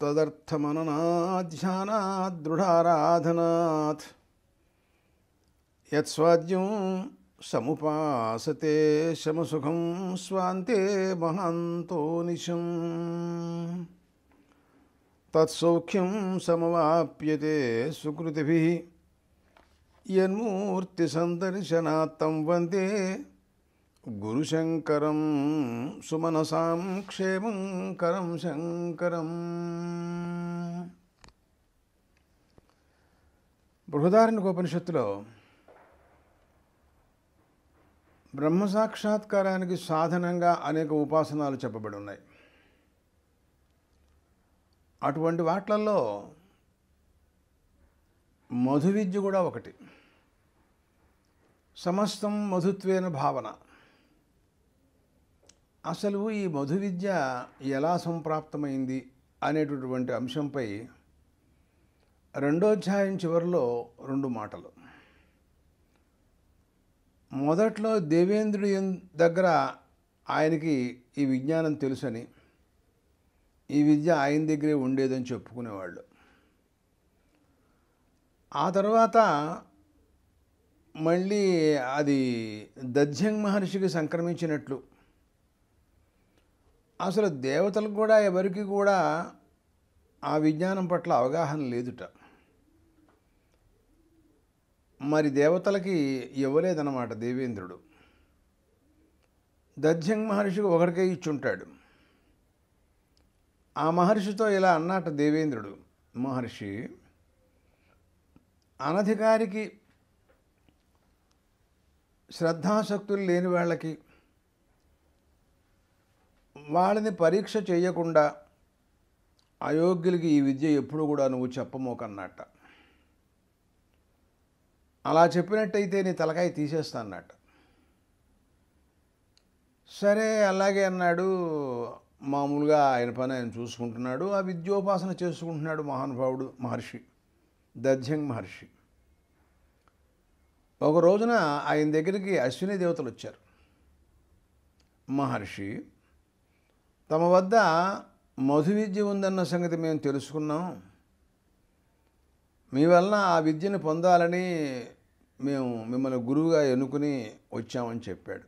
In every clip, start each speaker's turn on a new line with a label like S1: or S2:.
S1: तदर्थमननाध्यानात् दृढाराधनात् यत्स्वाद्यं समुपासते शमसुखं स्वान्ते महान्तो निशं तत्सौख्यं समवाप्यते सुकृतिभिः यन्मूर्तिसन्दर्शनात् तं वन्दे गुरुशंकरं सुमनसां क्षेमंकरं शंकरं। బృహదారణ్యకోపనిషత్తులో బ్రహ్మ సాక్షాత్కారానికి సాధనంగా అనేక ఉపాసనాలు చెప్పబడి ఉన్నాయి. అటువంటి వాట్లల్లో మధు విద్య కూడా ఒకటి. సమస్తం మధుత్వేన భావన. అసలు ఈ మధు విద్య ఎలా సంప్రాప్తమైంది అనేటటువంటి అంశంపై రెండో అధ్యాయం చివరిలో 2 మాటలు. మొదట్లో దేవేంద్రుడి దగ్గర ఆయనకి ఈ విజ్ఞానం తెలుసని, ఈ విద్య ఆయన దగ్గరే ఉండేదని చెప్పుకునేవాళ్ళు. ఆ తర్వాత మళ్ళీ అది దధ్యంగ్ మహర్షికి సంక్రమించినట్లు, అసలు దేవతలకు కూడా ఎవరికి కూడా ఆ విజ్ఞానం పట్ల అవగాహన లేదుట. మరి దేవతలకి ఇవ్వలేదన్నమాట దేవేంద్రుడు. దధ్యంగ్ మహర్షికి ఒకరికే ఇచ్చుంటాడు. ఆ మహర్షితో ఇలా అన్నట్టు దేవేంద్రుడు, మహర్షి, అనధికారికి శ్రద్ధాశక్తులు లేని వాళ్ళకి, వాళ్ళని పరీక్ష చేయకుండా అయోగ్యులకి ఈ విద్య ఎప్పుడు కూడా నువ్వు చెప్పమోకన్నట్ట. అలా చెప్పినట్టయితే నీ తలకాయ తీసేస్తాన్నట్ట. సరే అలాగే అన్నాడు. మామూలుగా ఆయన పని ఆయన చూసుకుంటున్నాడు, ఆ విద్యోపాసన చేసుకుంటున్నాడు మహానుభావుడు మహర్షి, దధ్యంగ్ మహర్షి. ఒక రోజున ఆయన దగ్గరికి అశ్విని దేవతలు వచ్చారు. మహర్షి, తమ వద్ద మధు విద్య ఉందన్న సంగతి మేము తెలుసుకున్నాం, మీ వలన ఆ విద్యను పొందాలని మేము మిమ్మల్ని గురువుగా ఎన్నుకుని వచ్చామని చెప్పాడు.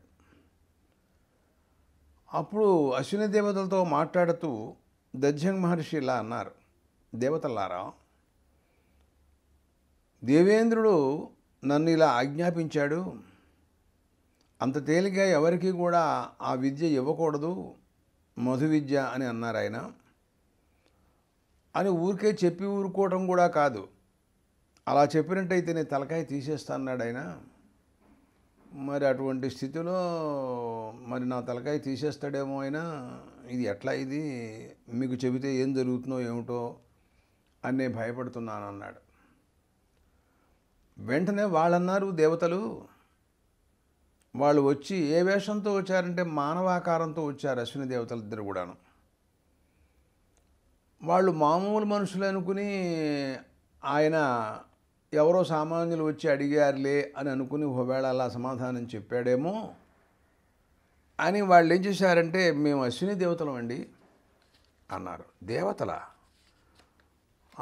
S1: అప్పుడు అశ్విని దేవతలతో మాట్లాడుతూ దధ్యంగ్ మహర్షి ఇలా అన్నారు, దేవతలారా, దేవేంద్రుడు నన్ను ఇలా ఆజ్ఞాపించాడు, అంత తేలిగ్గా ఎవరికి కూడా ఆ విద్య ఇవ్వకూడదు, మధు విద్య అని అన్నారు ఆయన. అని ఊరికే చెప్పి ఊరుకోవడం కూడా కాదు, అలా చెప్పినట్టయితే నేను తలకాయ తీసేస్తా అన్నాడు ఆయన. మరి అటువంటి స్థితిలో మరి నా తలకాయ తీసేస్తాడేమో అయినా, ఇది ఎట్లా, ఇది మీకు చెబితే ఏం జరుగుతుందో ఏమిటో అని భయపడుతున్నాను అన్నాడు. వెంటనే వాళ్ళన్నారు దేవతలు, వాళ్ళు వచ్చి ఏ వేషంతో వచ్చారంటే మానవాకారంతో వచ్చారు. అశ్విని దేవతలు ఇద్దరు కూడాను. వాళ్ళు మామూలు మనుషులు అనుకుని, ఆయన ఎవరో సామాన్యులు వచ్చి అడిగారులే అని అనుకుని ఒకవేళ అలా సమాధానం చెప్పాడేమో అని వాళ్ళు ఏం చేశారంటే, మేము అశ్విని దేవతలం అండి అన్నారు. దేవతలా?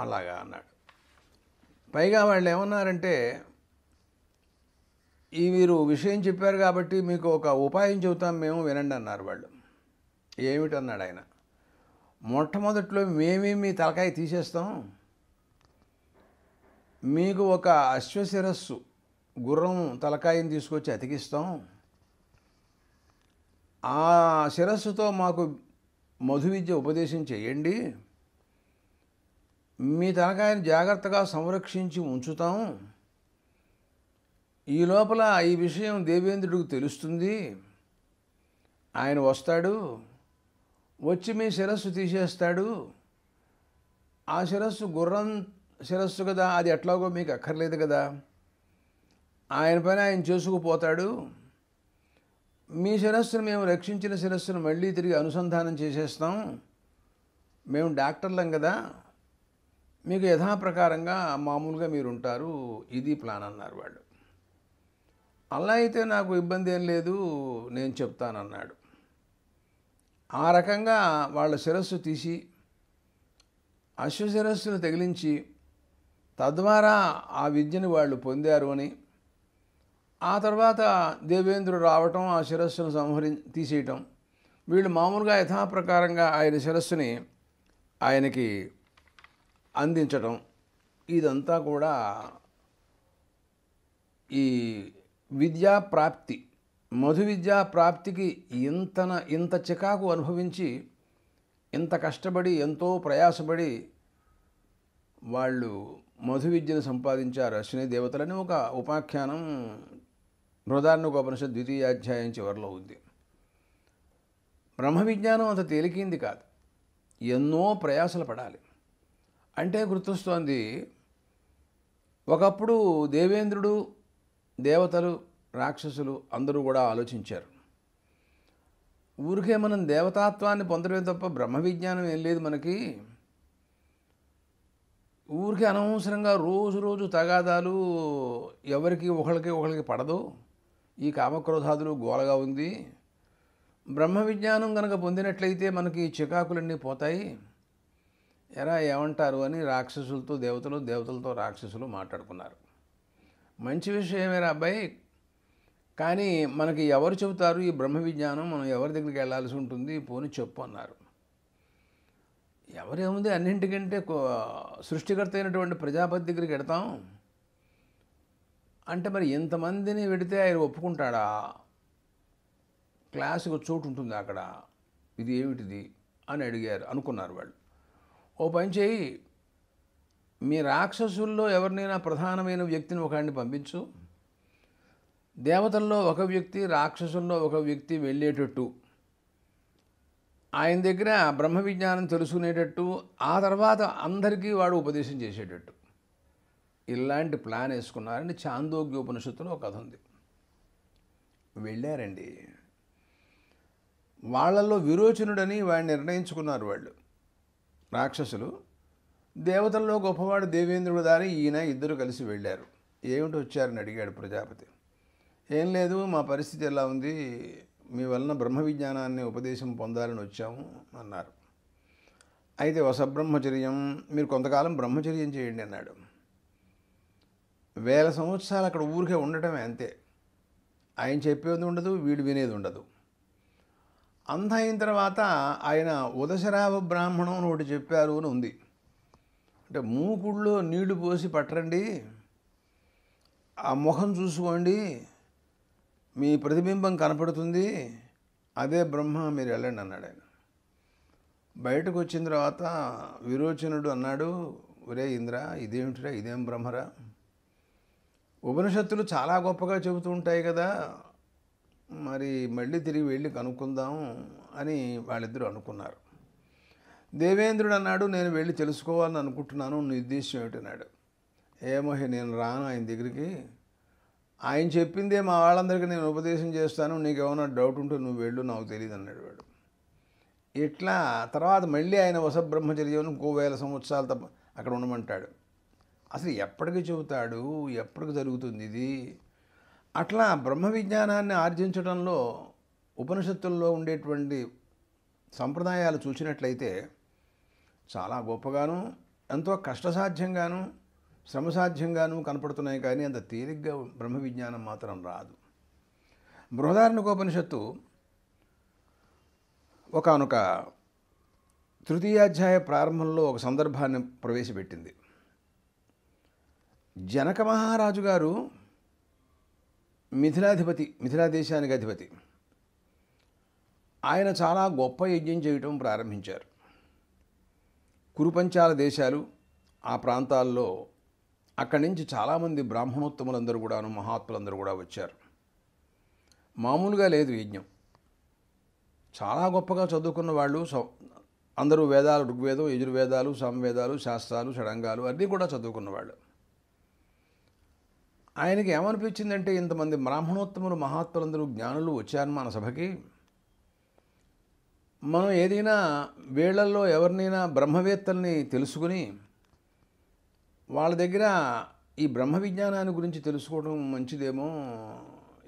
S1: అలాగా అన్నాడు. పైగా వాళ్ళు ఏమన్నారంటే, ఈ మీరు విషయం చెప్పారు కాబట్టి మీకు ఒక ఉపాయం చెబుతాం మేము, వినండి అన్నారు వాళ్ళు. ఏమిటన్నాడు ఆయన. మొట్టమొదట్లో మేమే మీ తలకాయ తీసేస్తాం, మీకు ఒక అశ్వశిరస్సు, గుర్రం తలకాయని తీసుకొచ్చి అతికిస్తాం, ఆ శిరస్సుతో మాకు మధు విద్య ఉపదేశం చేయండి, మీ తలకాయని జాగ్రత్తగా సంరక్షించి ఉంచుతాం, ఈ లోపల ఈ విషయం దేవేంద్రుడికి తెలుస్తుంది, ఆయన వస్తాడు, వచ్చి మీ శిరస్సు తీసేస్తాడు, ఆ శిరస్సు గుర్రం శిరస్సు కదా, అది ఎట్లాగో మీకు అక్కర్లేదు కదా, ఆయన పని ఆయన చేసుకుపోతాడు, మీ శిరస్సును మేము రక్షించిన శిరస్సును మళ్ళీ తిరిగి అనుసంధానం చేసేస్తాం, మేము డాక్టర్లం కదా, మీకు యథాప్రకారంగా మామూలుగా మీరు ఉంటారు, ఇది ప్లాన్ అన్నారు వాళ్ళు. అలా అయితే నాకు ఇబ్బంది ఏం లేదు, నేను చెప్తానన్నాడు. ఆ రకంగా వాళ్ళ శిరస్సు తీసి అశ్వశిరస్సును తగిలించి తద్వారా ఆ విద్యను వాళ్ళు పొందారు అని, ఆ తర్వాత దేవేంద్రుడు రావటం, ఆ శిరస్సును తీసేయటం, వీళ్ళు మామూలుగా యథాప్రకారంగా ఆయన శిరస్సుని ఆయనకి అందించటం, ఇదంతా కూడా ఈ విద్యా ప్రాప్తి, మధు విద్యా ప్రాప్తికి ఇంత చికాకు అనుభవించి, ఇంత కష్టపడి, ఎంతో ప్రయాసపడి వాళ్ళు మధు విద్యను సంపాదించారు అశ్విని దేవతలని ఒక ఉపాఖ్యానం బృహదారణ్యోపనిషత్ 2వ అధ్యాయం చివరిలో ఉంది. బ్రహ్మ విజ్ఞానం అంత తేలికైంది కాదు, ఎన్నో ప్రయాసలు పడాలి. అంటే గుర్తొస్తోంది, ఒకప్పుడు దేవేంద్రుడు, దేవతలు, రాక్షసులు అందరూ కూడా ఆలోచించారు, ఊరికే మనం దేవతాత్వాన్ని పొందడమే తప్ప బ్రహ్మ విజ్ఞానం ఏం లేదు మనకి, ఊరికే అనవసరంగా రోజు తగాదాలు, ఎవరికి ఒకళ్ళకి పడదు, ఈ కామక్రోధాదులు గోలగా ఉంది, బ్రహ్మ విజ్ఞానం కనుక పొందినట్లయితే మనకి చికాకులన్నీ పోతాయి, ఎరా ఏమంటారు అని రాక్షసులతో దేవతలు, దేవతలతో రాక్షసులు మాట్లాడుకున్నారు. మంచి విషయమేరా అబ్బాయి, కానీ మనకి ఎవరు చెబుతారు ఈ బ్రహ్మ విజ్ఞానం, మనం ఎవరి దగ్గరికి వెళ్ళాల్సి ఉంటుంది, పోని చెప్పు అన్నారు. ఎవరేముంది, అన్నింటికంటే సృష్టికర్త అయినటువంటి ప్రజాపతి దగ్గరికి వెడతాం అంటే, మరి ఎంతమందిని వెడితే ఆయన ఒప్పుకుంటాడా? క్లాసుకు చోటు ఉంటుంది అక్కడ, ఇది ఏమిటిది అని అనుకున్నారు వాళ్ళు. ఓ పని చేయి, మీ రాక్షసుల్లో ఎవరినైనా ప్రధానమైన వ్యక్తిని ఒకడిని పంపించు, దేవతల్లో ఒక వ్యక్తి, రాక్షసుల్లో ఒక వ్యక్తి వెళ్ళేటట్టు, ఆయన దగ్గర బ్రహ్మ విజ్ఞానం తెలుసుకునేటట్టు, ఆ తర్వాత అందరికీ వాడు ఉపదేశం చేసేటట్టు, ఇలాంటి ప్లాన్ వేసుకున్నారని చాందోగ్యోపనిషత్తులో ఒక కథ ఉంది. వెళ్ళారండి, వాళ్ళల్లో విరోచనుడని వాడిని నిర్ణయించుకున్నారు వాళ్ళు రాక్షసులు. దేవతల్లో గొప్పవాడు దేవేంద్రుడు దాని ఈయన ఇద్దరు కలిసి వెళ్ళారు. ఏమిటి వచ్చారని అడిగాడు ప్రజాపతి. ఏం లేదు, మా పరిస్థితి ఎలా ఉంది, మీ వలన బ్రహ్మ విజ్ఞానాన్ని ఉపదేశం పొందాలని వచ్చాము అన్నారు. అయితే వసబ్రహ్మచర్యం, మీరు కొంతకాలం బ్రహ్మచర్యం చేయండి అన్నాడు. 1000 సంవత్సరాలు అక్కడ ఊరికే ఉండటమే అంతే, ఆయన చెప్పేది ఉండదు, వీడు వినేది ఉండదు. అంత అయిన తర్వాత ఆయన ఉదశరావ బ్రాహ్మణం అని ఒకటి చెప్పారు అని ఉంది. అంటే మూకుళ్ళో నీళ్లు పోసి పట్టరండి, ఆ ముఖం చూసుకోండి, మీ ప్రతిబింబం కనపడుతుంది, అదే బ్రహ్మ, మీరు వెళ్ళండి అన్నాడు ఆయన. బయటకు వచ్చిన తర్వాత విరోచనుడు అన్నాడు, ఒరే ఇంద్ర, ఇదేమిటిరా, ఇదేం బ్రహ్మరా, ఉపనిషత్తులు చాలా గొప్పగా చెబుతూ ఉంటాయి కదా, మరి మళ్ళీ తిరిగి వెళ్ళి కనుక్కుందాం అని వాళ్ళిద్దరూ అనుకున్నారు. దేవేంద్రుడు అన్నాడు, నేను వెళ్ళి తెలుసుకోవాలని అనుకుంటున్నాను, నీ ఉద్దేశం ఏమిటన్నాడు. ఏమో నేను రాను ఆయన దగ్గరికి, ఆయన చెప్పిందే మా వాళ్ళందరికీ నేను ఉపదేశం చేస్తాను, నీకేమైనా డౌట్ ఉంటే నువ్వు వెళ్ళు, నాకు తెలియదు అన్నాడు వాడు. ఇట్లా తర్వాత మళ్ళీ ఆయన వసబ్రహ్మచర్యం ఇంకో 1000 సంవత్సరాలు తప్ప అక్కడ ఉండమంటాడు. అసలు ఎప్పటికి చెబుతాడు, ఎప్పటికి జరుగుతుంది ఇది? అట్లా బ్రహ్మ విజ్ఞానాన్ని ఆర్జించడంలో ఉపనిషత్తుల్లో ఉండేటువంటి సంప్రదాయాలు చూసినట్లయితే చాలా గొప్పగాను, ఎంతో కష్టసాధ్యంగాను, శ్రమసాధ్యంగాను కనపడుతున్నాయి, కానీ అంత తేలిగ్గా బ్రహ్మ విజ్ఞానం మాత్రం రాదు. బృహదారణ్యోపనిషత్తు ఒకానొక 3వ అధ్యాయ ప్రారంభంలో ఒక సందర్భాన్ని ప్రవేశపెట్టింది. జనక మహారాజు గారు మిథిలా దేశానికి అధిపతి. ఆయన చాలా గొప్ప యజ్ఞం చేయటం ప్రారంభించారు. కురుపంచాల దేశాలు, ఆ ప్రాంతాల్లో అక్కడి నుంచి చాలామంది బ్రాహ్మణోత్తములందరూ కూడాను, మహాత్ములందరూ కూడా వచ్చారు. మామూలుగా లేదు యజ్ఞం. చాలా గొప్పగా చదువుకున్న వాళ్ళు అందరూ వేదాలు, ఋగ్వేదం, యజుర్వేదాలు, సామవేదాలు, శాస్త్రాలు, షడంగాలు అన్నీ కూడా చదువుకున్నవాళ్ళు. ఆయనకి ఏమనిపించిందంటే, ఇంతమంది బ్రాహ్మణోత్తములు, మహాత్ములందరూ జ్ఞానులు వచ్చారు మన సభకి, మనం ఏదైనా వీళ్ళల్లో ఎవరినైనా బ్రహ్మవేత్తల్ని తెలుసుకుని వాళ్ళ దగ్గర ఈ బ్రహ్మ విజ్ఞానాన్ని గురించి తెలుసుకోవడం మంచిదేమో,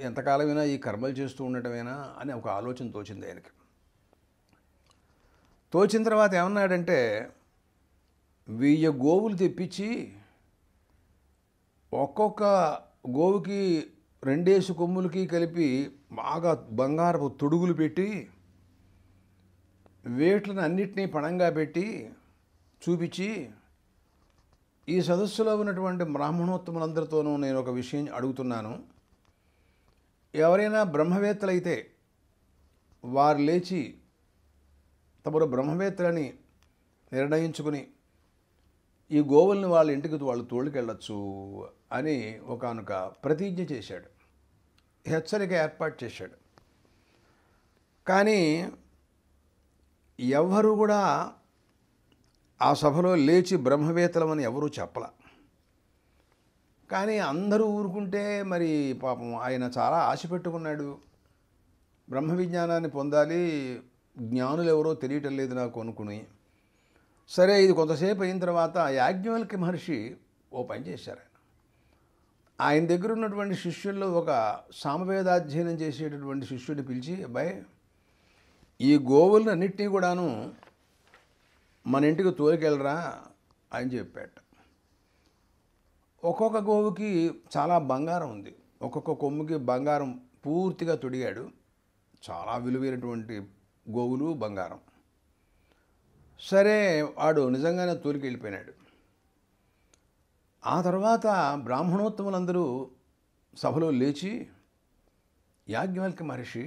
S1: ఎంతకాలమైనా ఈ కర్మలు చేస్తూ ఉండటమేనా అని ఒక ఆలోచన తోచింది ఆయనకి. తోచిన తర్వాత ఏమన్నాడంటే, 1000 గోవులు తెప్పించి ఒక్కొక్క గోవుకి 2 కొమ్ములకి కలిపి బాగా బంగారపు తొడుగులు పెట్టి వేట్లను అన్నిటినీ పణంగా పెట్టి చూపించి ఈ సదస్సులో ఉన్నటువంటి బ్రాహ్మణోత్తములందరితోనూ నేను ఒక విషయం అడుగుతున్నాను. ఎవరైనా బ్రహ్మవేత్తలైతే వారు లేచి తమరు బ్రహ్మవేత్తలని నిర్ణయించుకుని ఈ గోవుల్ని వాళ్ళ ఇంటికి వాళ్ళు తోలుకెళ్ళచ్చు అని ఒకానొక ప్రతిజ్ఞ చేశాడు, హెచ్చరిక ఏర్పాటు చేశాడు. కానీ ఎవ్వరూ కూడా ఆ సభలో లేచి బ్రహ్మవేత్తలమని ఎవరూ చెప్పల. కానీ అందరూ ఊరుకుంటే మరి పాపం ఆయన చాలా ఆశ పెట్టుకున్నాడు, బ్రహ్మ విజ్ఞానాన్ని పొందాలి, జ్ఞానులు ఎవరో తెలియటం లేదు నాకు అనుకుని. సరే, ఇది కొంతసేపు అయిన తర్వాత యాజ్ఞవల్క్య మహర్షి ఓ పని చేశారు. ఆయన దగ్గర ఉన్నటువంటి శిష్యుల్లో ఒక సామవేదాధ్యయనం చేసేటటువంటి శిష్యుడిని పిలిచి, అబ్బాయి ఈ గోవులను అన్నిటినీ కూడాను మన ఇంటికి తోలుకెళ్ళరా అని చెప్పాట. ఒక్కొక్క గోవుకి చాలా బంగారం ఉంది, ఒక్కొక్క కొమ్ముకి బంగారం పూర్తిగా తొడిగాడు. చాలా విలువైనటువంటి గోవులు, బంగారం. సరే, వాడు నిజంగానే తోలుకెళ్ళిపోయినాడు. ఆ తర్వాత బ్రాహ్మణోత్తములందరూ సభలో లేచి, యాజ్ఞవల్క్య మహర్షి,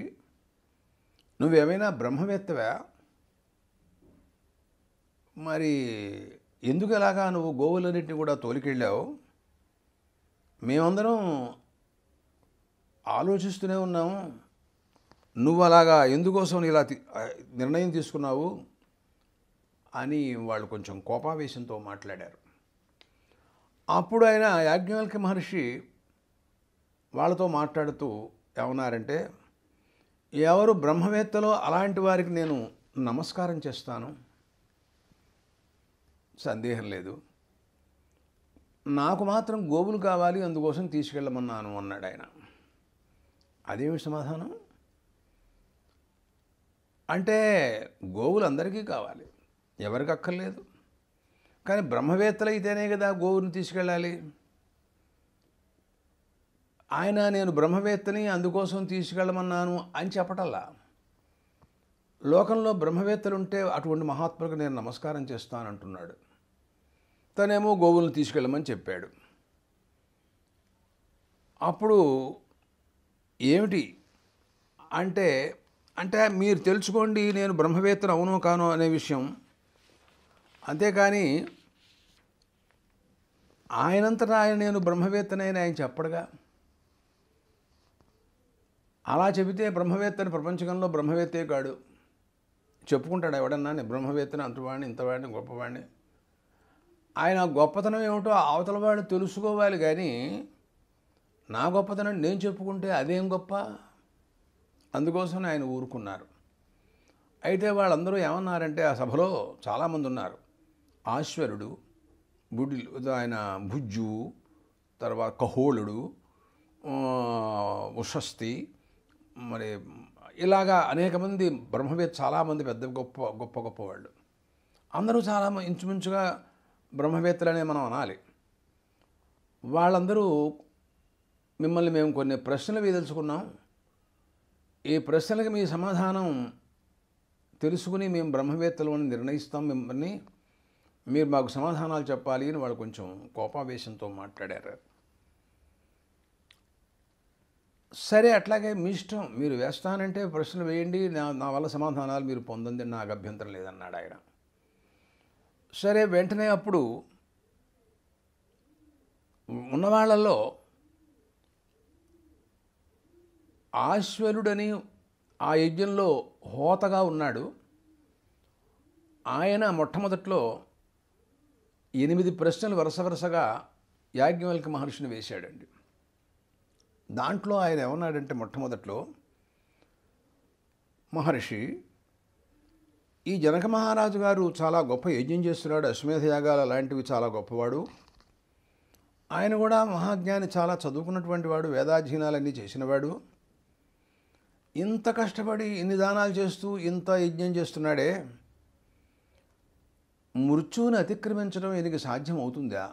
S1: నువ్వేమైనా బ్రహ్మవేత్తవా? మరి ఎందుకు ఎలాగా నువ్వు గోవులన్నింటినీ కూడా తోలుకెళ్ళావు? మేమందరం ఆలోచిస్తూనే ఉన్నాము, నువ్వు అలాగా ఎందుకోసం ఇలా నిర్ణయం తీసుకున్నావు అని వాళ్ళు కొంచెం కోపావేశంతో మాట్లాడారు. అప్పుడు ఆయన యాజ్ఞవల్క్య మహర్షి వాళ్ళతో మాట్లాడుతూ ఏమన్నారంటే, ఎవరు బ్రహ్మవేత్తలో అలాంటి వారికి నేను నమస్కారం చేస్తాను, సందేహం లేదు. నాకు మాత్రం గోవులు కావాలి, అందుకోసం తీసుకెళ్ళమన్నాను అన్నాడు ఆయన. అదేమి సమాధానం? అంటే గోవులు అందరికీ కావాలి, ఎవరికి అక్కర్లేదు. కానీ బ్రహ్మవేత్తలైతేనే కదా గోవుని తీసుకెళ్ళాలి. ఆయన నేను బ్రహ్మవేత్తని అందుకోసం తీసుకెళ్ళమన్నాను అని చెప్పటల్లా. లోకంలో బ్రహ్మవేత్తలుంటే అటువంటి మహాత్ములకు నేను నమస్కారం చేస్తానంటున్నాడు. తనేమో గోవులను తీసుకెళ్ళమని చెప్పాడు. అప్పుడు ఏమిటి అంటే అంటే మీరు తెలుసుకోండి, నేను బ్రహ్మవేత్తను అవునో కానో అనే విషయం. అంతేకాని ఆయనంతటా ఆయన నేను బ్రహ్మవేత్తనని ఆయన చెప్పడుగా. అలా చెబితే బ్రహ్మవేత్తని ప్రపంచకంలో బ్రహ్మవేత్తే కాడు. చెప్పుకుంటాడు ఎవడన్నా, నేను బ్రహ్మవేత్తని, అంతవాడిని, ఇంతవాడిని, గొప్పవాడిని. ఆయన గొప్పతనం ఏమిటో అవతల వాడు తెలుసుకోవాలి. కానీ నా గొప్పతనం నేను చెప్పుకుంటే అదేం గొప్ప? అందుకోసం ఆయన ఊరుకున్నారు. అయితే వాళ్ళందరూ ఏమన్నారంటే, ఆ సభలో చాలామంది ఉన్నారు. ఆశ్వరుడు, ఆయన భుజ్జు, తర్వాత కహోళుడు, ఉషస్తి, మరి ఇలాగా అనేక మంది బ్రహ్మవేత్త, చాలామంది పెద్ద గొప్ప వాళ్ళు అందరూ చాలా ఇంచుమించుగా బ్రహ్మవేత్తలనే మనం అనాలి. వాళ్ళందరూ మిమ్మల్ని మేము కొన్ని ప్రశ్నలు వేదలుచుకున్నాం, ఈ ప్రశ్నలకు మీ సమాధానం తెలుసుకుని మేము బ్రహ్మవేత్తలు అని నిర్ణయిస్తాం మిమ్మల్ని, మీరు మాకు సమాధానాలు చెప్పాలి అని వాళ్ళు కొంచెం కోపావేశంతో మాట్లాడారు. సరే, అట్లాగే మీ ఇష్టం, మీరు వేస్తానంటే ప్రశ్నలు వేయండి, నా వల్ల సమాధానాలు మీరు పొందండి, నాకు అభ్యంతరం లేదన్నాడు ఆయన. సరే, వెంటనే అప్పుడు ఉన్నవాళ్లలో ఆశ్వరుడని ఆ యజ్ఞంలో హోతగా ఉన్నాడు. ఆయన మొట్టమొదట్లో 8 ప్రశ్నలు వరుసగా యాజ్ఞవల్క్య మహర్షిని వేశాడండి. దాంట్లో ఆయన ఏమన్నాడంటే, మొట్టమొదట్లో, మహర్షి, ఈ జనక మహారాజు గారు చాలా గొప్ప యజ్ఞం చేస్తున్నాడు, అశ్వమేధ యాగాలు అలాంటివి చాలా గొప్పవాడు. ఆయన కూడా మహాజ్ఞాని, చాలా చదువుకున్నటువంటి వాడు, వేదాధ్యయనాలన్నీ చేసినవాడు. ఇంత కష్టపడి ఇన్ని దానాలు చేస్తూ ఇంత యజ్ఞం చేస్తున్నాడే, మృత్యువుని అతిక్రమించడం ఈయనకి సాధ్యం అవుతుందా?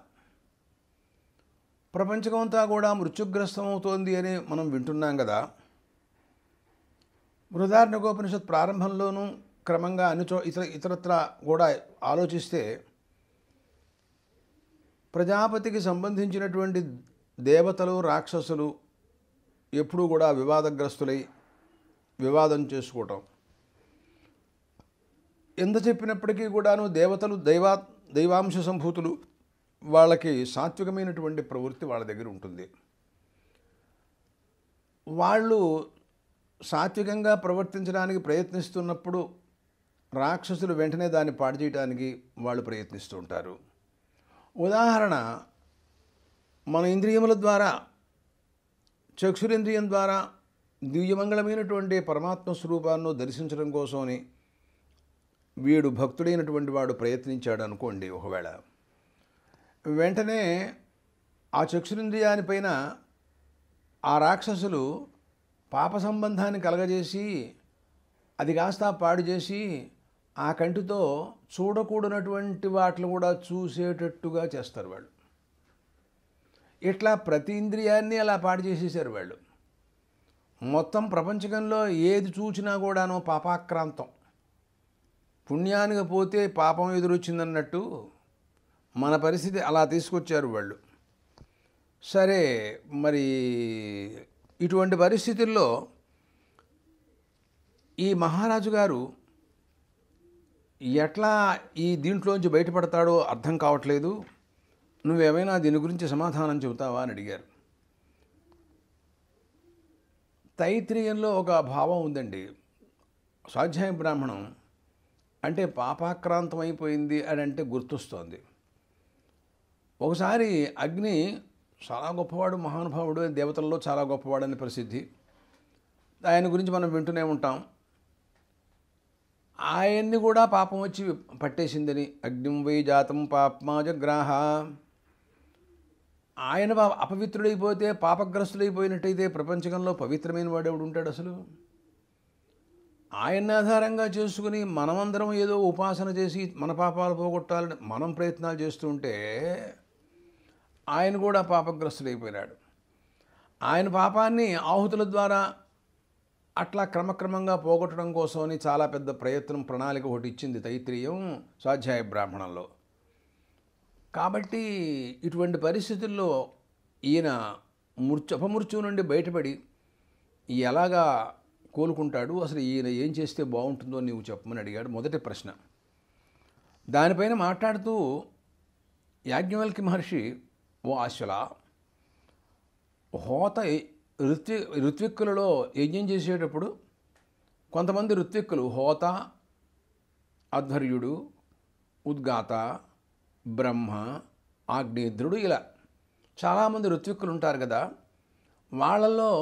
S1: ప్రపంచమంతా కూడా మృత్యుగ్రస్తం అవుతోంది అని మనం వింటున్నాం కదా. బృహదారణ్యకోపనిషత్ ప్రారంభంలోనూ క్రమంగా ఇతరత్ర కూడా ఆలోచిస్తే ప్రజాపతికి సంబంధించినటువంటి దేవతలు రాక్షసులు ఎప్పుడూ కూడా వివాదగ్రస్తులై వివాదం చేసుకోవటం. ఎంత చెప్పినప్పటికీ కూడాను దేవతలు దైవాంశ సంభూతులు, వాళ్ళకి సాత్వికమైనటువంటి ప్రవృత్తి వాళ్ళ దగ్గర ఉంటుంది. వాళ్ళు సాత్వికంగా ప్రవర్తించడానికి ప్రయత్నిస్తున్నప్పుడు రాక్షసులు వెంటనే దాన్ని పాడు చేయడానికి వాళ్ళు ప్రయత్నిస్తూ ఉంటారు. ఉదాహరణ, మన ఇంద్రియముల ద్వారా, చక్షురింద్రియం ద్వారా దివ్యమంగళమైనటువంటి పరమాత్మ స్వరూపాన్ని దర్శించడం కోసమని వీడు భక్తుడైనటువంటి వాడు ప్రయత్నించాడు అనుకోండి. ఒకవేళ వెంటనే ఆ చక్షురింద్రియానిపైన ఆ రాక్షసులు పాప సంబంధాన్ని కలగజేసి అది కాస్త పాడు చేసి ఆ కంటితో చూడకూడనటువంటి వాటిని కూడా చూసేటట్టుగా చేస్తారు వాళ్ళు. ఇట్లా ప్రతి ఇంద్రియాన్ని అలా పాడు చేసేసారు వాళ్ళు. మొత్తం ప్రపంచకంలో ఏది చూసినా కూడాను పాపాక్రాంతం. పుణ్యానికి పోతే పాపం ఎదురొచ్చిందన్నట్టు మన పరిస్థితి అలా తీసుకొచ్చారు వాళ్ళు. సరే, మరి ఇటువంటి పరిస్థితుల్లో ఈ మహారాజు గారు ఎట్లా ఈ దీంట్లోంచి బయటపడతాడో అర్థం కావట్లేదు, నువ్వేమైనా దీని గురించి సమాధానం చెబుతావా అని అడిగారు. తైత్రీయంలో ఒక భావం ఉందండి. స్వాధ్యాయ బ్రాహ్మణం అంటే పాపాక్రాంతం అయిపోయింది అని అంటే గుర్తొస్తోంది. ఒకసారి అగ్ని చాలా గొప్పవాడు, మహానుభావుడు, దేవతల్లో చాలా గొప్పవాడని ప్రసిద్ధి. ఆయన గురించి మనం వింటూనే ఉంటాం. ఆయన్ని కూడా పాపం వచ్చి పట్టేసిందని, అగ్నిం వై జాతం పాప్మాజగ్రాహ, ఆయన అపవిత్రుడైపోతే పాపగ్రస్తుడైపోయినట్టయితే ప్రపంచంలో పవిత్రమైన వాడెవడు ఉంటాడు అసలు? ఆయన్ని ఆధారంగా చేసుకుని మనమందరం ఏదో ఉపాసన చేసి మన పాపాలు పోగొట్టాలని మనం ప్రయత్నాలు చేస్తూ ఉంటే ఆయన కూడా పాపగ్రస్తుడైపోయినాడు. ఆయన పాపాన్ని ఆహుతుల ద్వారా అట్లా క్రమక్రమంగా పోగొట్టడం కోసమని చాలా పెద్ద ప్రయత్నం, ప్రణాళిక ఒకటి ఇచ్చింది తైత్రీయం స్వాధ్యాయ బ్రాహ్మణంలో. కాబట్టి ఇటువంటి పరిస్థితుల్లో ఈయన అపమృత్యువు నుండి బయటపడి ఎలాగా కోలుకుంటాడు, అసలు ఈయన ఏం చేస్తే బాగుంటుందో నీవు చెప్పమని అడిగాడు. మొదటి ప్రశ్న. దానిపైన మాట్లాడుతూ యాజ్ఞవల్క్య మహర్షి, ఓ ఆశ్వల, హోత ఋత్విక్కులలో యజ్ఞం చేసేటప్పుడు కొంతమంది ఋత్విక్కులు హోత, అధ్వర్యుడు, ఉద్గాత, బ్రహ్మ, ఆగ్నేయుద్రుడు, ఇలా చాలామంది ఋత్విక్కులు ఉంటారు కదా. వాళ్ళల్లో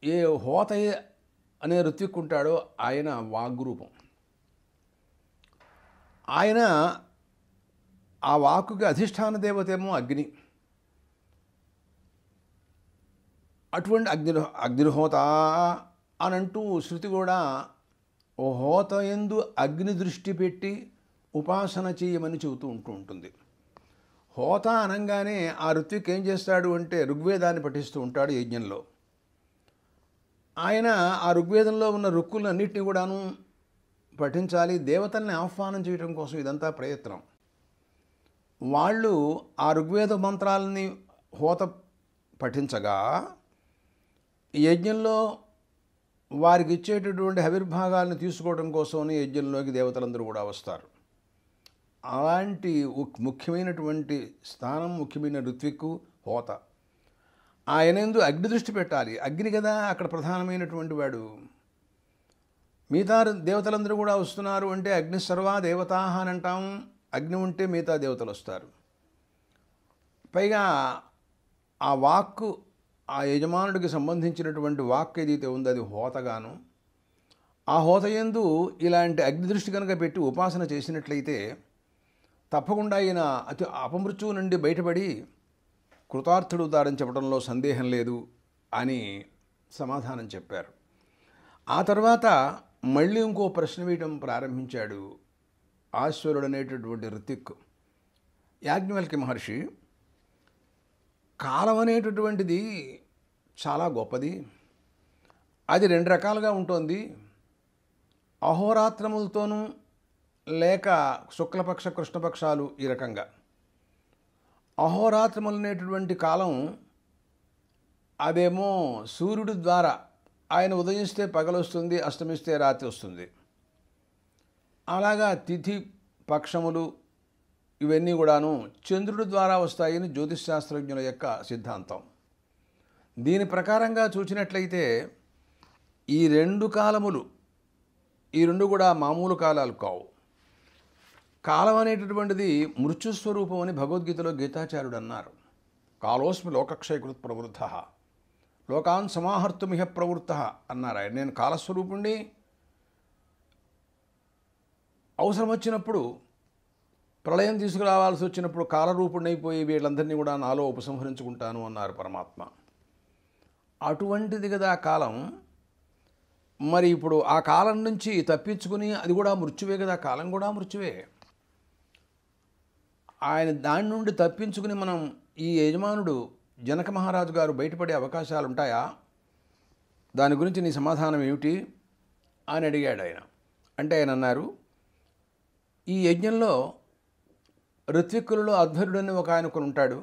S1: ఏ హోత అనే ఋత్విక్కు ఉంటాడో ఆయన వాగ్రూపం. ఆయన ఆ వాక్కుకి అధిష్టాన దేవతేమో అగ్ని. అటువంటి అగ్నిహోత అని అంటూ శృతి కూడా ఓ హోత యందు అగ్ని దృష్టి పెట్టి ఉపాసన చేయమని చెబుతూ ఉంటుంది. హోత అనగానే ఆ ఋత్విక్ ఏం చేస్తాడు అంటే ఋగ్వేదాన్ని పఠిస్తూ ఉంటాడు యజ్ఞంలో. ఆయన ఆ ఋగ్వేదంలో ఉన్న రుక్కులన్నింటినీ కూడాను పఠించాలి. దేవతల్ని ఆహ్వానం చేయడం కోసం ఇదంతా ప్రయత్నం. వాళ్ళు ఆ ఋగ్వేద మంత్రాలని హోత పఠించగా యజ్ఞంలో వారికి ఇచ్చేటటువంటి ఆవిర్భాగాలను తీసుకోవడం కోసమని యజ్ఞంలోకి దేవతలందరూ కూడా వస్తారు. అలాంటి ముఖ్యమైనటువంటి స్థానం, ముఖ్యమైన ఋత్విక్కు హోత. ఆయనందు అగ్ని దృష్టి పెట్టాలి. అగ్ని కదా అక్కడ ప్రధానమైనటువంటి వాడు. మిగతా దేవతలందరూ కూడా వస్తున్నారు అంటే అగ్ని సర్వా దేవతా అని అంటాం. అగ్ని ఉంటే మిగతా దేవతలు వస్తారు. పైగా ఆ వాక్కు, ఆ యజమానుడికి సంబంధించినటువంటి వాక్ ఏదైతే ఉందో అది హోతగాను. ఆ హోత యందు ఇలాంటి అగ్ని దృష్టి కనుక పెట్టి ఉపాసన చేసినట్లయితే తప్పకుండా ఈయన అపమృత్యువు నుండి బయటపడి కృతార్థుడుతారని చెప్పడంలో సందేహం లేదు అని సమాధానం చెప్పారు. ఆ తర్వాత మళ్ళీ ఇంకో ప్రశ్న వేయటం ప్రారంభించాడు ఆశ్వరుడు అనేటటువంటి ఋత్విక్. యాజ్ఞవల్క్య మహర్షి, కాలం అనేటటువంటిది చాలా గొప్పది. అది 2 రకాలుగా ఉంటుంది. అహోరాత్రములతోనూ లేక శుక్లపక్ష కృష్ణపక్షాలు. ఈ రకంగా అహోరాత్రములు అనేటటువంటి కాలం అదేమో సూర్యుడి ద్వారా, ఆయన ఉదయిస్తే పగలొస్తుంది, అస్తమిస్తే రాత్రి వస్తుంది. అలాగా తిథి పక్షములు ఇవన్నీ కూడాను చంద్రుడి ద్వారా వస్తాయని జ్యోతిష్ శాస్త్రజ్ఞుల యొక్క సిద్ధాంతం. దీని ప్రకారంగా చూసినట్లయితే ఈ 2 కాలములు, ఈ 2 కూడా మామూలు కాలాలు కావు. కాలం అనేటటువంటిది మృత్యుస్వరూపం అని భగవద్గీతలో గీతాచార్యుడు అన్నారు. కాలోస్మి లోకక్షయకృత్ ప్రవృత్త లోకాన్ సమాహర్తుమిహ ప్రవృత్త అన్నారు ఆయన. నేను కాలస్వరూపుణ్ణి, అవసరం వచ్చినప్పుడు ప్రళయం తీసుకురావాల్సి వచ్చినప్పుడు కాలరూపుణ్ణైపోయి వీళ్ళందరినీ కూడా నాలో ఉపసంహరించుకుంటాను అన్నారు పరమాత్మ. అటువంటిది కదా కాలం. మరి ఇప్పుడు ఆ కాలం నుంచి తప్పించుకుని, అది కూడా మృత్యువే కదా, కాలం కూడా మృత్యువే. ఆయన దాని నుండి తప్పించుకుని మనం ఈ యజమానుడు జనక మహారాజు గారు బయటపడే అవకాశాలు ఉంటాయా? దాని గురించి నీ సమాధానం ఏమిటి అని అడిగాడు ఆయన. అంటే ఆయన అన్నారు, ఈ యజ్ఞంలో ఋత్విక్కులలో అధ్వర్యుడని ఒక ఆయన ఒకరు ఉంటాడు.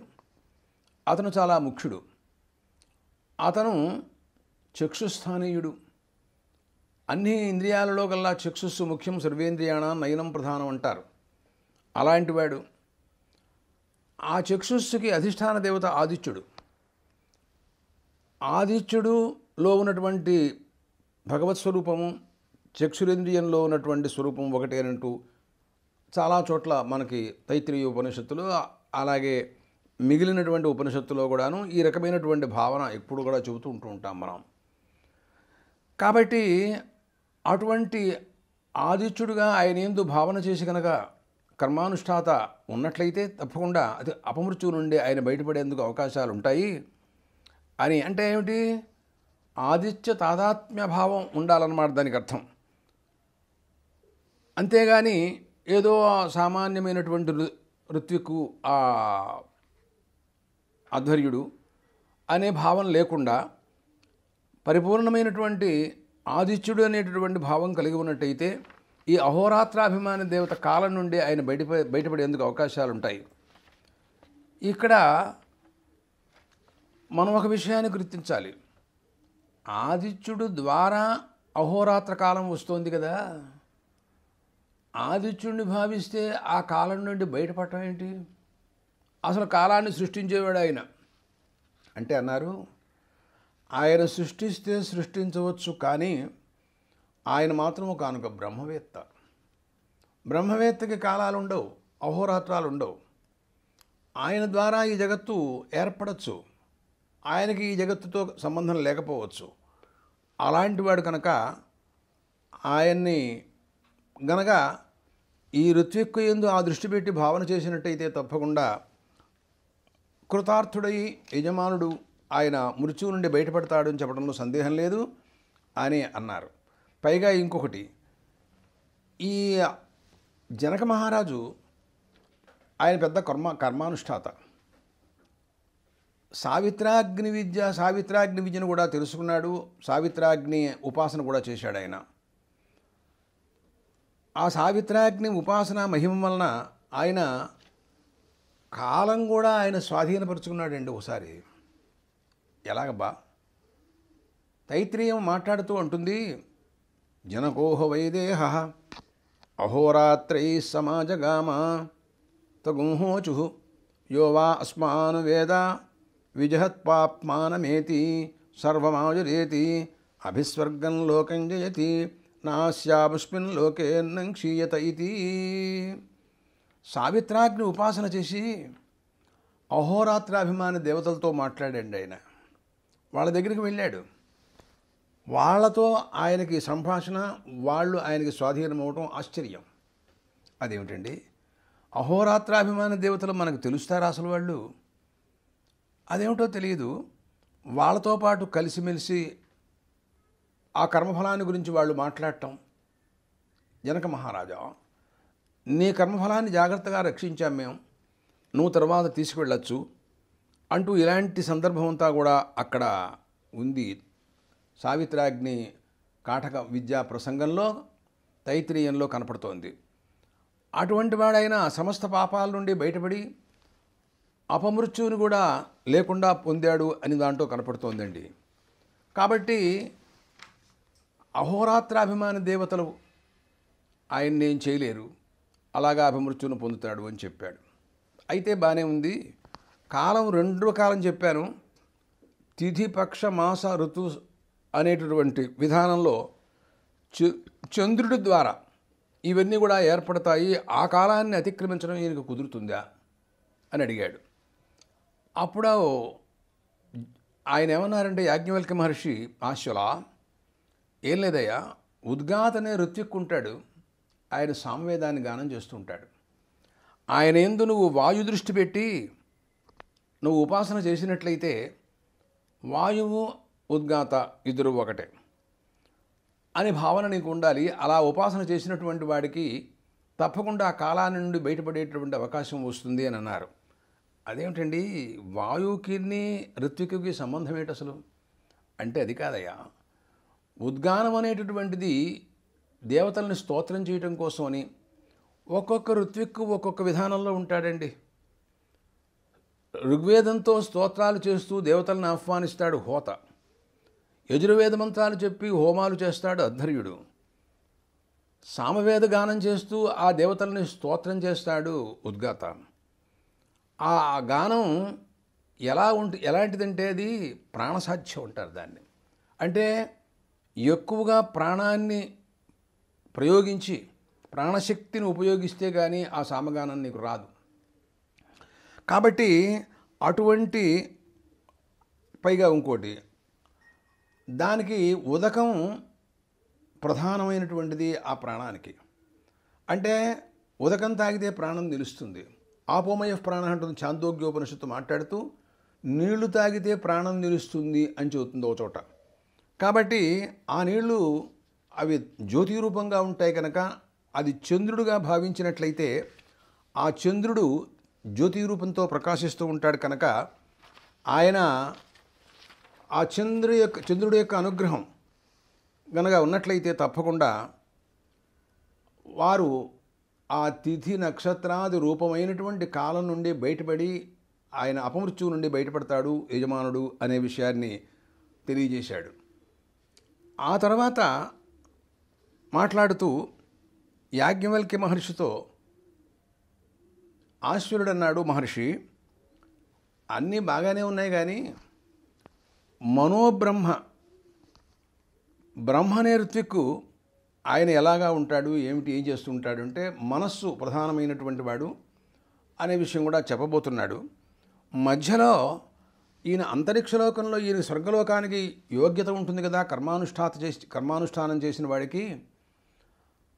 S1: అతను చాలా ముఖ్యుడు. అతను చక్షుస్థానీయుడు. అన్ని ఇంద్రియాలలో కల్లా చక్షుస్సు ముఖ్యం, సర్వేంద్రియాణం నయనం ప్రధానం అంటారు. అలాంటి వాడు. ఆ చక్షుస్సుకి అధిష్టాన దేవత ఆదిత్యుడు. ఆదిత్యుడులో ఉన్నటువంటి భగవత్ స్వరూపము చక్షురేంద్రియంలో ఉన్నటువంటి స్వరూపం ఒకటేనంటూ చాలా చోట్ల మనకి తైత్రీయ ఉపనిషత్తులు, అలాగే మిగిలినటువంటి ఉపనిషత్తులో కూడాను ఈ రకమైనటువంటి భావన ఎప్పుడు కూడా చెబుతూ ఉంటాం మనం. కాబట్టి అటువంటి ఆదిత్యుడుగా ఆయన యందు భావన చేసి కనుక కర్మానుష్ఠాత ఉన్నట్లయితే తప్పకుండా అది అపమృత్యువు నుండి ఆయన బయటపడేందుకు అవకాశాలు ఉంటాయి అని. అంటే ఏమిటి? ఆదిత్య తాదాత్మ్య భావం ఉండాలన్నమాట దానికి అర్థం. అంతేగాని ఏదో సామాన్యమైనటువంటి ఋత్విక్కు ఆ అధ్వర్యుడు అనే భావం లేకుండా పరిపూర్ణమైనటువంటి ఆదిత్యుడు అనేటటువంటి భావం కలిగి ఉన్నట్టయితే ఈ అహోరాత్రాభిమాని దేవత కాలం నుండి ఆయన బయటపడేందుకు అవకాశాలు ఉంటాయి. ఇక్కడ మనం ఒక విషయాన్ని గుర్తించాలి. ఆదిత్యుడు ద్వారా అహోరాత్ర కాలం వస్తోంది కదా, ఆదిత్యుడిని భావిస్తే ఆ కాలం నుండి బయటపడటం ఏంటి? అసలు కాలాన్ని సృష్టించేవాడు ఆయన. అంటే అన్నారు, ఆయన సృష్టిస్తే సృష్టించవచ్చు, కానీ ఆయన మాత్రం కానుక బ్రహ్మవేత్త. బ్రహ్మవేత్తకి కాలాలు ఉండవు, అహోరాత్రాలు ఉండవు. ఆయన ద్వారా ఈ జగత్తు ఏర్పడచ్చు, ఆయనకి ఈ జగత్తుతో సంబంధం లేకపోవచ్చు. అలాంటి వాడు కనుక ఆయన్ని గనక ఈ ఋత్విక్కు యందు ఆ దృష్టి పెట్టి భావన చేసినట్టయితే తప్పకుండా కృతార్థుడై యజమానుడు ఆయన మృత్యువు నుండి బయటపడతాడని చెప్పడంలో సందేహం లేదు అని అన్నారు. పైగా ఇంకొకటి, ఈ జనక మహారాజు ఆయన పెద్ద కర్మానుష్ఠాత. సావిత్రాగ్ని విద్యను కూడా తెలుసుకున్నాడు. సావిత్రాగ్ని ఉపాసన కూడా చేశాడు ఆయన. ఆ సావిత్రాగ్ని ఉపాసన మహిమ వలన ఆయన కాలం కూడా ఆయన స్వాధీనపరుచుకున్నాడండి ఒకసారి. ఎలాగబ్బా? తైత్రీయం మాట్లాడుతూ అంటుంది, జనకోహ వైదేహ అహోరాత్రై సమాజగామ తగుంహోచు యో వా అస్మాన్ వేద విజహత్పాప్మానమేతి సర్వమాజురేతి అభిస్వర్గం లోకం జయతి నాస్యాపుష్మిన్ లోకే క్షీయత ఇది. సావిత్రాగ్ని ఉపాసన చేసి అహోరాత్రాభిమాని దేవతలతో మాట్లాడండి ఆయన. వాళ్ళ దగ్గరికి వెళ్ళాడు. వాళ్ళతో ఆయనకి సంభాషణ, వాళ్ళు ఆయనకి స్వాధీనం అవటం ఆశ్చర్యం. అదేమిటండి, అహోరాత్రాభిమాని దేవతలు మనకు తెలుస్తారా అసలు? వాళ్ళు అదేమిటో తెలియదు. వాళ్ళతో పాటు కలిసిమెలిసి ఆ కర్మఫలాన్ని గురించి వాళ్ళు మాట్లాడటం. జనక మహారాజా, నీ కర్మఫలాన్ని జాగ్రత్తగా రక్షించాం మేము, నువ్వు తర్వాత తీసుకువెళ్ళచ్చు అంటూ ఇలాంటి సందర్భం అంతా కూడా అక్కడ ఉంది. సావిత్రాగ్ని కాటక విద్యా ప్రసంగంలో తైత్రీయంలో కనపడుతోంది. అటువంటి వాడైన సమస్త పాపాల నుండి బయటపడి అపమృత్యువుని కూడా లేకుండా పొందాడు అని దాంట్లో కనపడుతోందండి. కాబట్టి అహోరాత్రాభిమాని దేవతలు ఆయన్ని ఏం చేయలేరు, అలాగా అపమృత్యువును పొందుతాడు అని చెప్పాడు. అయితే బాగానే ఉంది. కాలం రెండు కాలం చెప్పాను. తిథి, పక్ష, మాస, ఋతు అనేటటువంటి విధానంలో చంద్రుడి ద్వారా ఇవన్నీ కూడా ఏర్పడతాయి. ఆ కాలాన్ని అతిక్రమించడం ఈయనకు కుదురుతుందా అని అడిగాడు. అప్పుడు ఆయన ఏమన్నారంటే, యాజ్ఞవల్క్య మహర్షి, ఆశ్వలా, ఏం లేదయ్యా, ఉద్గాత్ అనే ఋత్విక్కుంటాడు, ఆయన సామవేదాన్ని గానం చేస్తూ ఉంటాడు. ఆయన యందు నువ్వు వాయు దృష్టి పెట్టి నువ్వు ఉపాసన చేసినట్లయితే వాయువు ఉద్గాత ఇద్దరు ఒకటే అనే భావన నీకు ఉండాలి. అలా ఉపాసన చేసినటువంటి వాడికి తప్పకుండా ఆ కాలాన్ని నుండి బయటపడేటువంటి అవకాశం వస్తుంది అని అన్నారు. అదేమిటండి, వాయువుకి ఋత్వికుకి సంబంధం ఏంటి అసలు అంటే, అది కాదయ్యా, ఉద్గానం అనేటటువంటిది దేవతల్ని స్తోత్రం చేయటం కోసమని ఒక్కొక్క ఋత్విక్కు ఒక్కొక్క విధానంలో ఉంటాడండి. ఋగ్వేదంతో స్తోత్రాలు చేస్తూ దేవతలను ఆహ్వానిస్తాడు హోత. యజుర్వేద మంత్రాలు చెప్పి హోమాలు చేస్తాడు అధ్వర్యుడు. సామవేద గానం చేస్తూ ఆ దేవతల్ని స్తోత్రం చేస్తాడు ఉద్గాత. ఆ గానం ఎలాంటిదంటే అది ప్రాణసాధ్యం ఉంటారు దాన్ని. అంటే ఎక్కువగా ప్రాణాన్ని ప్రయోగించి ప్రాణశక్తిని ఉపయోగిస్తే కానీ ఆ సామగానం నీకు రాదు. కాబట్టి అటువంటి పైగా ఇంకోటి, దానికి ఉదకం ప్రధానమైనటువంటిది ఆ ప్రాణానికి. అంటే ఉదకం తాగితే ప్రాణం నిలుస్తుంది. ఆపోమయ ప్రాణ అంటుంది ఛాందోగ్యోపనిషత్తు మాట్లాడుతూ, నీళ్లు తాగితే ప్రాణం నిలుస్తుంది అని చెబుతుంది ఒక చోట. కాబట్టి ఆ నీళ్లు అవి జ్యోతి రూపంగా ఉంటాయి కనుక అది చంద్రుడుగా భావించినట్లయితే ఆ చంద్రుడు జ్యోతి రూపంతో ప్రకాశిస్తూ ఉంటాడు కనుక ఆయన ఆ చంద్రుడి యొక్క అనుగ్రహం గనక ఉన్నట్లయితే తప్పకుండా వారు ఆ తిథి నక్షత్రాది రూపమైనటువంటి కాలం నుండి బయటపడి ఆయన అపమృత్యువు నుండి బయటపడతాడు యజమానుడు అనే విషయాన్ని తెలియజేశాడు. ఆ తర్వాత మాట్లాడుతూ యాజ్ఞవల్క్య మహర్షితో ఆశ్వరుడు అన్నాడు, మహర్షి, అన్నీ బాగానే ఉన్నాయి కానీ బ్రహ్మనే ఋత్విక్కు ఆయన ఎలాగా ఉంటాడు, ఏం చేస్తూ ఉంటాడు అంటే మనస్సు ప్రధానమైనటువంటి వాడు అనే విషయం కూడా చెప్పబోతున్నాడు. మధ్యలో ఈయన అంతరిక్షలోకంలో ఈయన స్వర్గలోకానికి యోగ్యత ఉంటుంది కదా, కర్మానుష్ఠానం చేసిన వాడికి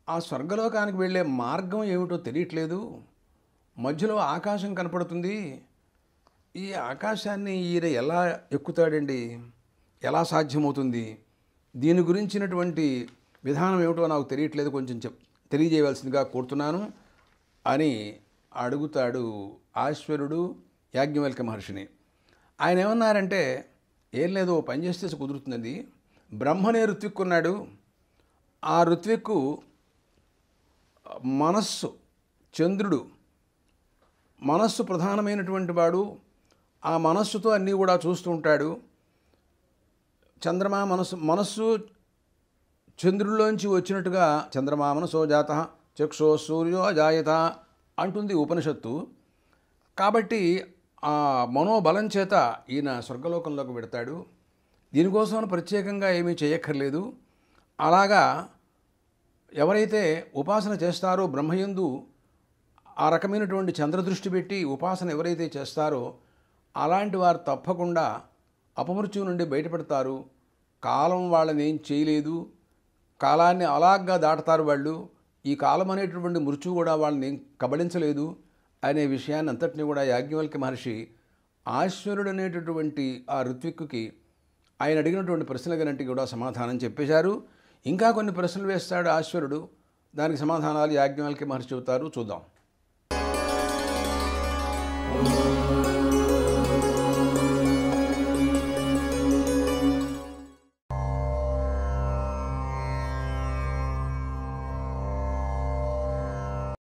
S1: ఆ స్వర్గలోకానికి వెళ్ళే మార్గం ఏమిటో తెలియట్లేదు. మధ్యలో ఆకాశం కనపడుతుంది. ఈ ఆకాశాన్ని ఈయన ఎలా ఎక్కుతాడండి, ఎలా సాధ్యమవుతుంది, దీని గురించినటువంటి విధానం ఏమిటో నాకు తెలియట్లేదు, కొంచెం తెలియజేయవలసిందిగా కోరుతున్నాను అని అడుగుతాడు ఆశ్వరుడు యాజ్ఞవల్క్య మహర్షిని. ఆయన ఏమన్నారంటే, ఏం లేదు, పని చేస్తే కుదురుతున్నది. బ్రహ్మనే ఋత్విక్కున్నాడు. ఆ ఋత్విక్కు మనస్సు, చంద్రుడు మనస్సు ప్రధానమైనటువంటి వాడు. ఆ మనస్సుతో అన్నీ కూడా చూస్తూ ఉంటాడు. చంద్రమా మనస్సు చంద్రుల్లోంచి వచ్చినట్టుగా చంద్రమా మనసో జాత చక్షో సూర్యో అజాయత అంటుంది ఉపనిషత్తు. కాబట్టి ఆ మనోబలం చేత ఈయన స్వర్గలోకంలోకి పెడతాడు. దీనికోసం ప్రత్యేకంగా ఏమీ చేయక్కర్లేదు. అలాగా ఎవరైతే ఉపాసన చేస్తారో బ్రహ్మయందు ఆ రకమైనటువంటి చంద్రదృష్టి పెట్టి ఉపాసన ఎవరైతే చేస్తారో అలాంటి వారు తప్పకుండా అపమృత్యువు నుండి బయటపడతారు. కాలం వాళ్ళని ఏం చేయలేదు, కాలాన్ని అలాగా దాటుతారు వాళ్ళు. ఈ కాలం అనేటటువంటి మృత్యువు కూడా వాళ్ళని ఏం కబళించలేదు అనే విషయాన్ని అంతటినీ కూడా యాజ్ఞవల్క్య మహర్షి ఆశ్వరుడు అనేటటువంటి ఆ ఋత్విక్కుకి ఆయన అడిగినటువంటి ప్రశ్నలన్నింటికి కూడా సమాధానం చెప్పేశారు. ఇంకా కొన్ని ప్రశ్నలు వేస్తాడు ఆశ్వరుడు. దానికి సమాధానాలు యాజ్ఞవల్క్య మహర్షి చెబుతారు, చూద్దాం.